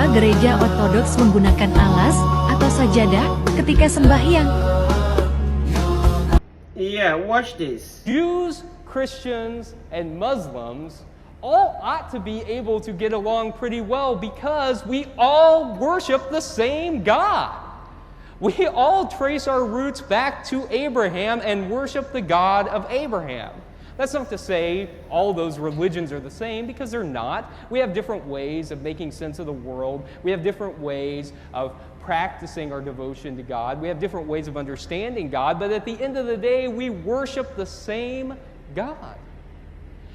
Mengapa gereja ortodoks menggunakan alas atau sajadah ketika sembahyang? Yeah, watch this. Jews, Christians, and Muslims all ought to be able to get along pretty well because we all worship the same God. We all trace our roots back to Abraham and worship the God of Abraham. That's not to say all those religions are the same, because they're not. We have different ways of making sense of the world. We have different ways of practicing our devotion to God. We have different ways of understanding God, but at the end of the day, we worship the same God.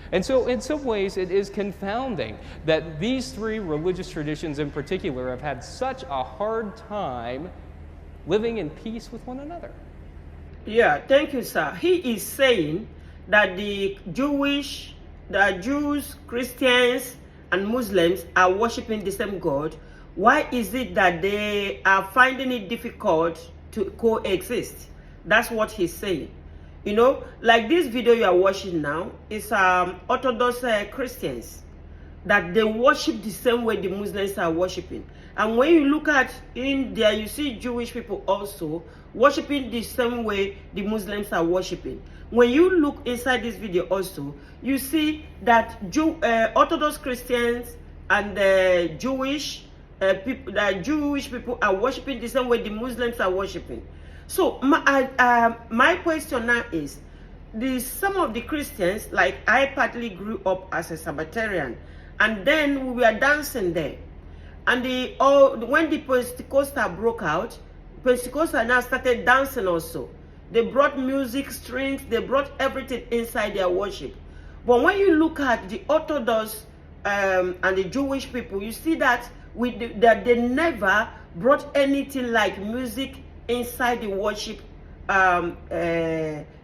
And so in some ways, it is confounding that these three religious traditions in particular have had such a hard time living in peace with one another. Yeah, thank you, sir. He is saying that the Jews, Christians, and Muslims are worshiping the same God. Why is it that they are finding it difficult to coexist? That's what he's saying. You know, like this video you are watching now is Orthodox Christians, that they worship the same way the Muslims are worshiping. And when you look at India, you see Jewish people also worshiping the same way the Muslims are worshiping. When you look inside this video also, you see that Orthodox Christians and Jewish people are worshiping the same way the Muslims are worshiping. So my question now is, some of the Christians, like I partly grew up as a Sabbatarian, and then we were dancing there. And when the Pentecostal broke out, Pentecostal now started dancing also. They brought music, strings, they brought everything inside their worship. But when you look at the Orthodox and the Jewish people, you see that that they never brought anything like music inside the worship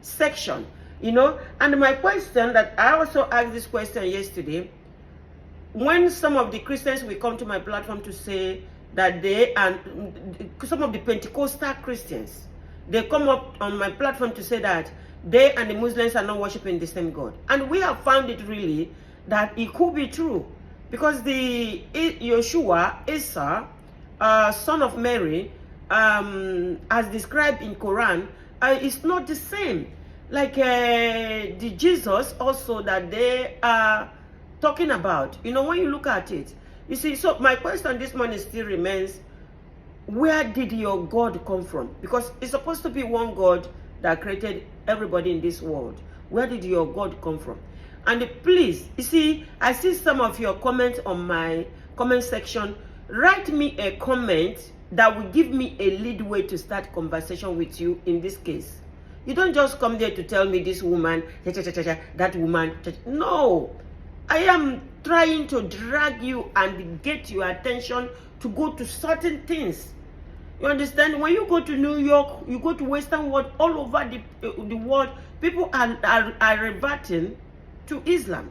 section, you know. And my question, that I also asked this question yesterday, when some of the Christians will come to my platform to say that they, and some of the Pentecostal Christians, they come up on my platform to say that they and the Muslims are not worshiping the same God. And we have found it really that it could be true, because the Yeshua, Isa, son of Mary, as described in Quran, is not the same. Like the Jesus also that they are talking about. You know, when you look at it, you see, so my question this morning still remains, where did your God come from? Because it's supposed to be one God that created everybody in this world. Where did your God come from? And please, you see, I see some of your comments on my comment section. Write me a comment that will give me a lead way to start conversation with you in this case. You don't just come there to tell me this woman, that woman. No. I am trying to drag you and get your attention to go to certain things. You understand? When you go to New York, you go to Western world, all over the world, people are reverting to Islam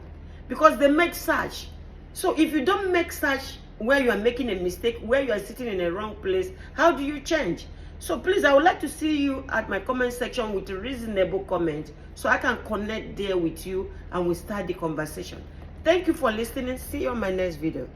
because they make search. So if you don't make search where you are making a mistake, where you are sitting in a wrong place, how do you change? So please, I would like to see you at my comment section with a reasonable comment so I can connect there with you and we start the conversation. Thank you for listening. See you on my next video.